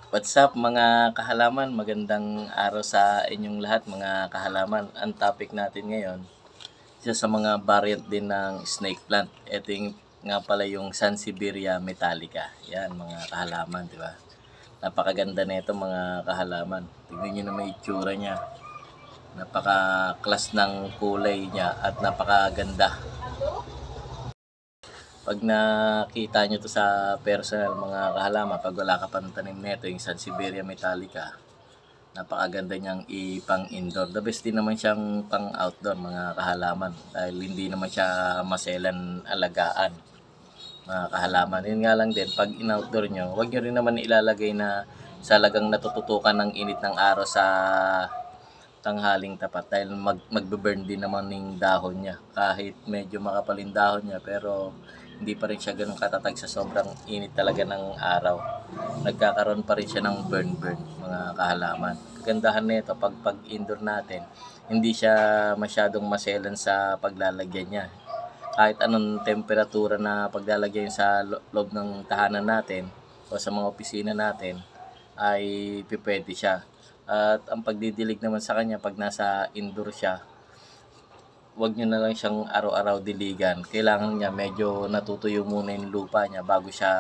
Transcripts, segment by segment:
What's up mga kahalaman? Magandang araw sa inyong lahat mga kahalaman. Ang topic natin ngayon, isa sa mga variant din ng snake plant. Ito yung nga pala yung Sansevieria metallica. Yan mga kahalaman, di ba? Napakaganda nito mga kahalaman. Tingnan niyo naman yung itsura niya. Napaka-class ng kulay niya at napakaganda. Pag nakita nyo to sa personal mga kahalaman, pag wala ka pang tanim nito, yung Sansevieria metallica, napakaganda niyang ipang indoor. The best din naman siyang pang outdoor mga kahalaman dahil hindi naman siya maselan alagaan mga kahalaman. Yun nga lang din, pag in-outdoor nyo, huwag nyo rin naman ilalagay na salagang natututukan ng init ng araw sa tanghaling tapat dahil magbe-burn din naman yung dahon niya. Kahit medyo makapal yung dahon niya pero hindi pa rin siya ganun katatag sa sobrang init talaga ng araw. Nagkakaroon pa rin siya ng burn mga kahalaman. Kagandahan nito pag indoor natin, hindi siya masyadong maselan sa paglalagyan niya. Kahit anong temperatura na paglalagyan sa loob ng tahanan natin o sa mga opisina natin ay pipwede siya. At ang pagdidilig naman sa kanya pag nasa indoor siya, wag nyo na lang siyang araw-araw diligan. Kailangan niya medyo natutuyo muna yung lupa niya bago siya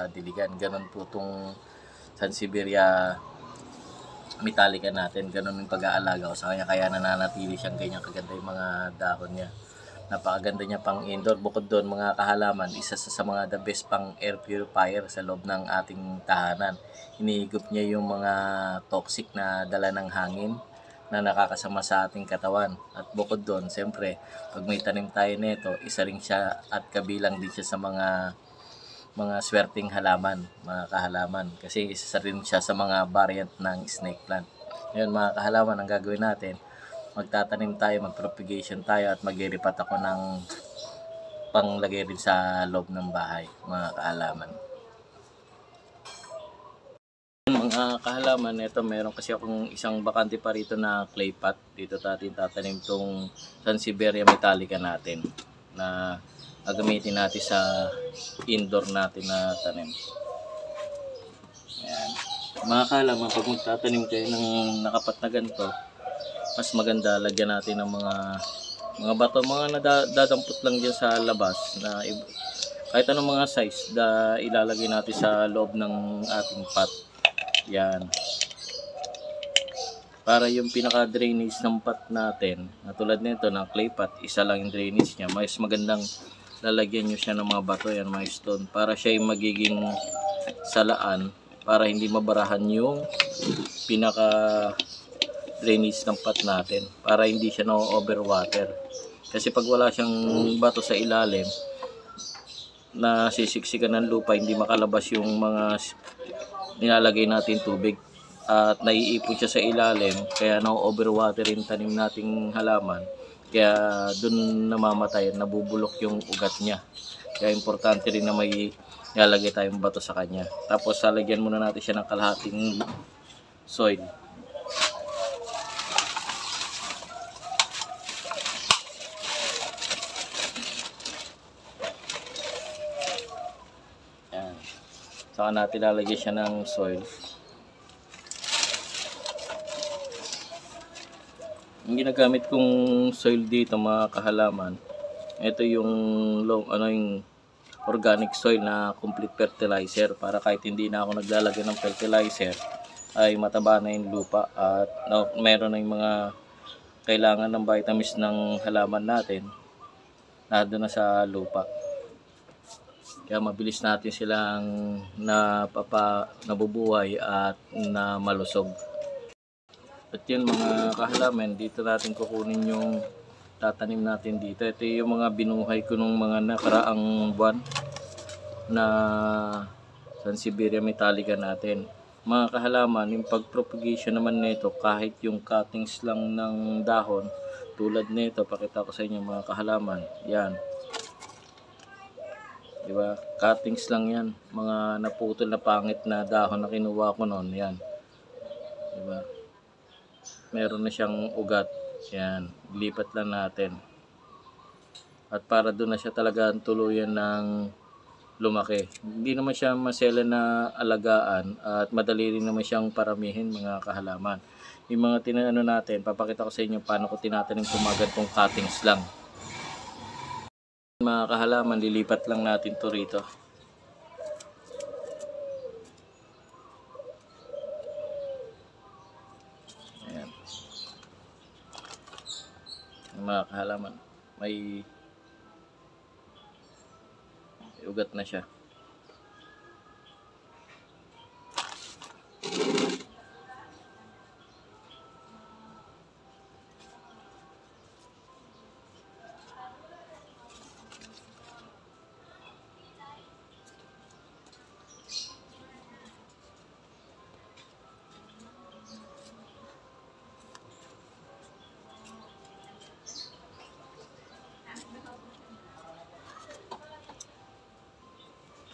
diligan. Ganun po itong Sansevieria metallica natin. Ganun yung pag-aalaga ko sa kanya. Kaya nananatili siyang ganyan kaganda yung mga dahon niya. Napakaganda niya pang indoor. Bukod doon mga kahalaman, isa sa mga the best pang air purifier sa loob ng ating tahanan. Hinihigop niya yung mga toxic na dala ng hangin na nakakasama sa ating katawan. At bukod doon, siyempre, pag may tanim tayo nito, isa rin siya at kabilang din siya sa mga swerteng halaman, mga kahalaman. Kasi isa rin siya sa mga variant ng snake plant. Ngayon mga kahalaman, ang gagawin natin, magtatanim tayo, mag-propagation tayo at mag-iripat ako ng panglagay rin sa loob ng bahay, mga kahalaman. Mga kahalaman, ito meron kasi akong isang bakante pa rito na clay pot. Dito natin tatanim tong Sansevieria metallica natin na gagamitin natin sa indoor natin na tanim. Ayan. Mga kahalaman, pag magtatanim kayo ng nakapat na ganito, mas maganda lagyan natin ng mga bato, mga nadadampot lang dyan sa labas na kahit anong mga size na ilalagay natin sa loob ng ating pot. Yan. Para yung pinaka-drainage ng pot natin, na tulad nito ng clay pot, isa lang yung drainage niya. Mas magandang lalagyan nyo siya ng mga bato, yan, mga stone, para siya yung magiging salaan, para hindi mabarahan yung pinaka drainage ng pot natin, para hindi siya na-overwater. Kasi pag wala siyang bato sa ilalim, na sisiksikan ng lupa, hindi makalabas yung mga nilalagay natin tubig at naiipon siya sa ilalim, kaya na-overwater yung tanim nating halaman, kaya dun namamatay, nabubulok yung ugat niya. Kaya importante rin na may nilalagay tayong bato sa kanya. Tapos lalagyan muna natin siya ng kalahating soil. Yan. Saka natin lalagyan siya ng soil. Ang ginagamit kong soil dito mga kahalaman, ito yung yung organic soil na complete fertilizer, para kahit hindi na ako naglalagay ng fertilizer ay mataba na yung lupa at meron na yung mga kailangan ng vitamins ng halaman natin na doon na sa lupa. Kaya mabilis natin silang nabubuhay at na malusog. At yun mga kahalaman, dito natin kukunin yung tatanim natin dito. Ito yung mga binuhay ko nung mga nakaraang buwan na Sansevieria metallica natin. Mga kahalaman, yung pag-propagation naman nito, kahit yung cuttings lang ng dahon, tulad nito, pakita ko sa inyo mga kahalaman, yan. Diba? Cuttings lang yan, mga naputol na pangit na dahon na kinuha ko noon, yan. Diba? Meron na siyang ugat, yan, lipat lang natin. At para doon na siya talaga tuluyan ng lumaki. Hindi naman siya masela na alagaan at madali rin naman siyang paramihin mga kahalaman. Yung mga tinano natin, papakita ko sa inyo paano ko tinatanim itong mga ganitong cuttings lang. Mga kahalaman, lilipat lang natin to rito. Ayan. Mga kahalaman, may ugat na siya.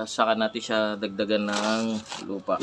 Tapos saka natin siya dagdagan ng lupa.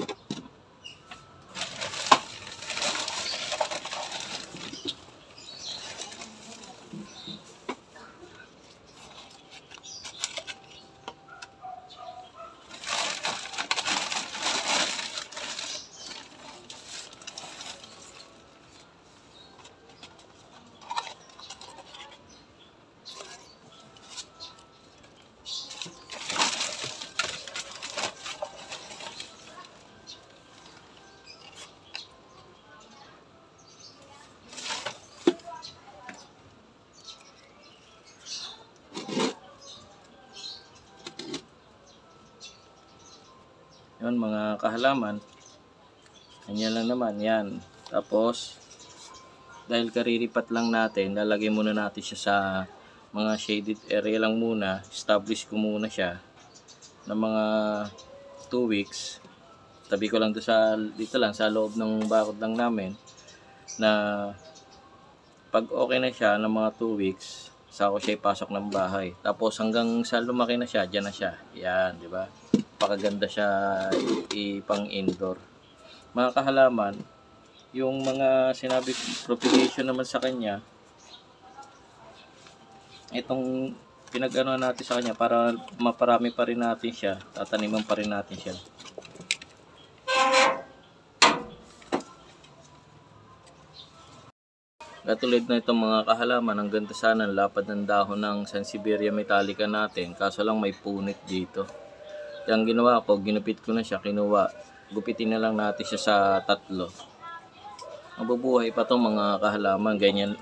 Yun mga kahalaman, ganyan lang naman yan. Tapos dahil kariripat lang natin, lalagay muna natin siya sa mga shaded area lang muna. Establish ko muna siya ng mga 2 weeks. Tabi ko lang dito lang sa loob ng bakod lang namin, na pag okay na siya ng mga 2 weeks, saka ko siya ipasok ng bahay. Tapos hanggang sa lumaki na siya, dyan na siya. Yan, di ba? Pakaganda siya ipang indoor. Mga kahalaman, yung mga sinabi propagation naman sa kanya, itong pinag-ano natin sa kanya para maparami pa rin natin siya, tataniman pa rin natin siya. Katulad na itong mga kahalaman, ang ganda sana ang lapad ng dahon ng Sansevieria metallica natin, kaso lang may punit dito. Yung ginawa ko, ginupit ko na siya, gupitin na lang natin siya sa 3. Mabubuhay pa itong mga kahalaman, ganito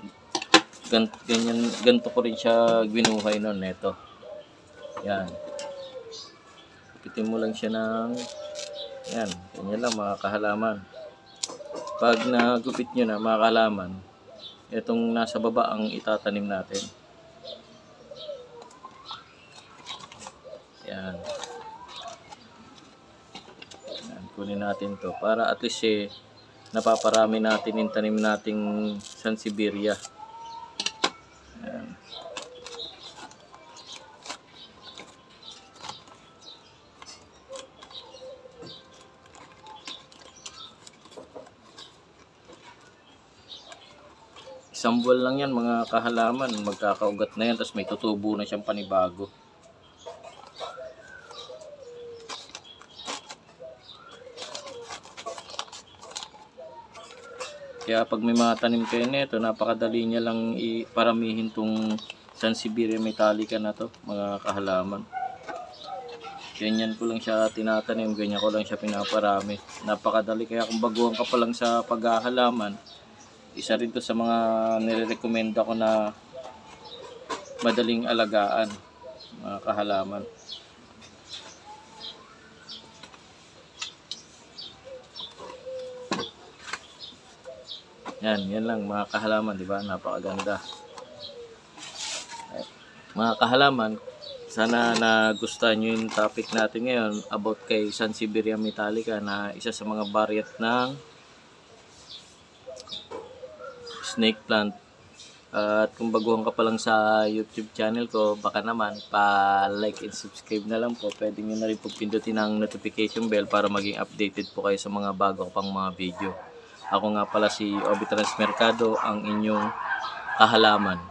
ko rin siya ginuhay noon neto. Yan. Gupitin mo lang siya ng, yan, ganyan lang mga kahalaman. Pag nagupit nyo na mga kahalaman, itong nasa baba ang itatanim natin. Yan. Kunin natin to para at least napaparami natin yung tanim nating Sansevieria. Ayan. Isang buwan lang yan mga kahalaman, magkakaugat na yan, tapos may tutubo na siyang panibago. Kaya pag may mga tanim kayo nito, napakadali niya lang iparamihin tong Sansevieria metallica na to mga kahalaman. Ganyan ko lang siya tinatanim, ganyan ko lang siya pinaparami. Napakadali, kaya kung baguhan ka pa lang sa paghahalaman, isa rin to sa mga nire-recommenda ko na madaling alagaan mga kahalaman. Yan lang mga kahalaman, di ba? Napakaganda. Mga kahalaman, sana nagustuhan nyo yung topic natin ngayon about kay Sansevieria metallica, na isa sa mga variant ng snake plant. At kung baguhan ka pa lang sa YouTube channel ko, baka naman pa-like and subscribe na lang po. Pwede nyo na rin po pindutin ang notification bell para maging updated po kayo sa mga bago pang mga video. Ako nga pala si Obi Transmercado, ang inyong kahalaman.